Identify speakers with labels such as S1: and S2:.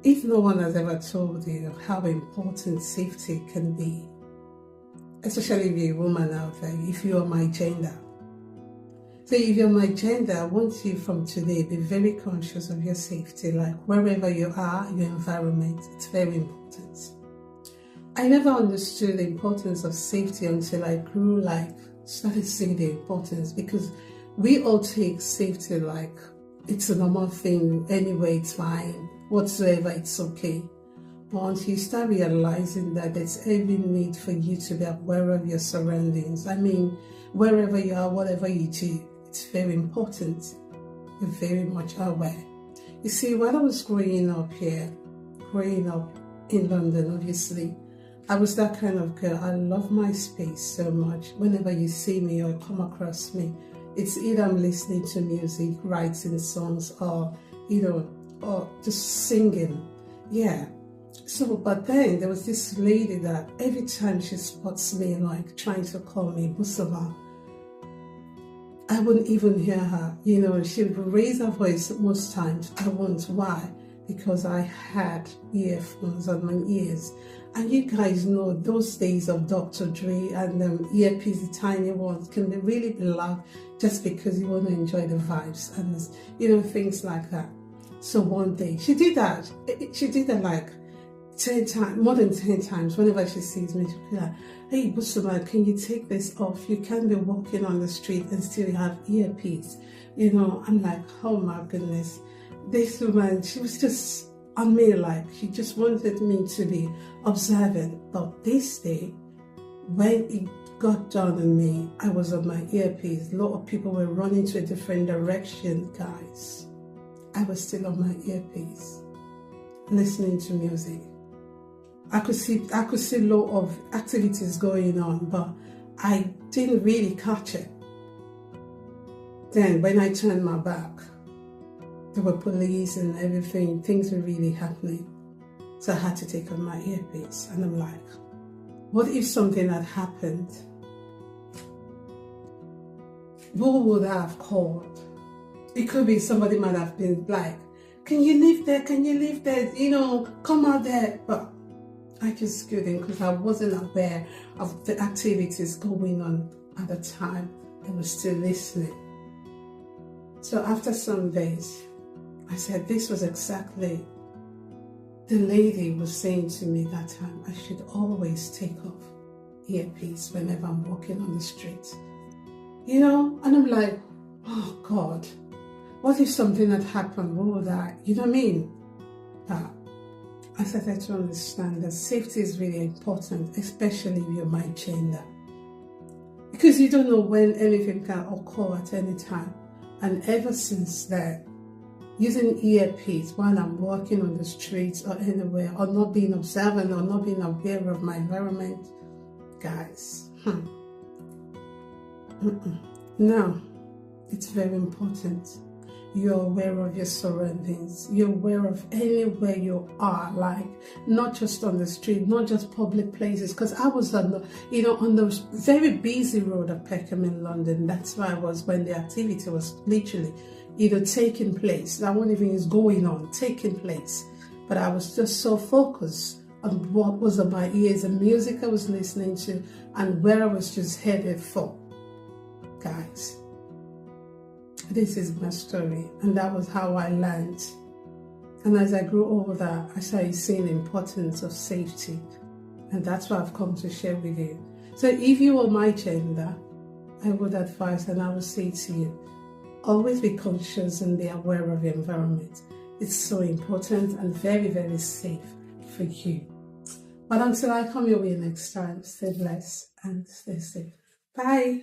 S1: If no one has ever told you how important safety can be, especially if you're a woman out there, if you are my gender. So if you're my gender, I want you from today be very conscious of your safety, like wherever you are, your environment, it's very important. I never understood the importance of safety until I grew, started seeing the importance, because we all take safety like it's a normal thing, anyway, it's fine, whatsoever, it's okay. But until you start realizing that there's every need for you to be aware of your surroundings. I mean, wherever you are, whatever you do, it's very important. You're very much aware. You see, when I was growing up in London, obviously, I was that kind of girl. I love my space so much. Whenever you see me or come across me, it's either I'm listening to music, writing songs, or just singing. Yeah. So, but then there was this lady that every time she spots me, like trying to call me Busama, I wouldn't even hear her. She would raise her voice most times. I won't. Why? Because I had earphones on my ears. And you guys know those days of Dr. Dre and earpiece, the tiny ones, can be really loud just because you want to enjoy the vibes and things like that. So one day she did that. She did that like 10 times, more than 10 times. Whenever she sees me, she'll be like, "Hey, Busama, can you take this off? You can't be walking on the street and still have earpiece." I'm like, oh my goodness. This woman, she was just on me, like she just wanted me to be observant. But this day, when it got down on me, I was on my earpiece. A lot of people were running to a different direction, guys. I was still on my earpiece, listening to music. I could see a lot of activities going on, but I didn't really catch it. Then when I turned my back, there were police and everything. Things were really happening. So I had to take off my earpiece. And I'm like, what if something had happened? Who would I have called? It could be somebody might have been like, "Can you live there? Can you live there? Come out there." But I just couldn't, because I wasn't aware of the activities going on at the time. I was still listening. So after some days, I said, this was exactly the lady was saying to me that time. I should always take off earpiece whenever I'm walking on the street. And I'm like, oh God, what if something had happened? What would I, you know what I mean? But I started to understand that safety is really important, especially if you're my gender. Because you don't know when anything can occur at any time. And ever since then, using earpiece while I'm walking on the streets or anywhere, or not being observant or not being aware of my environment, guys, Now, it's very important. You're aware of your surroundings. You're aware of anywhere you are, like not just on the street, not just public places. Because I was on the very busy road at Peckham in London. That's where I was when the activity was literally taking place. That one even is going on, taking place. But I was just so focused on what was on my ears, the music I was listening to, and where I was just headed for. Guys, this is my story, and that was how I learned. And as I grew older, I started seeing the importance of safety, and that's what I've come to share with you. So if you are my gender, I would advise, and I would say to you, always be conscious and be aware of your environment. It's so important and very, very safe for you. But until I come your way next time, stay blessed and stay safe. Bye.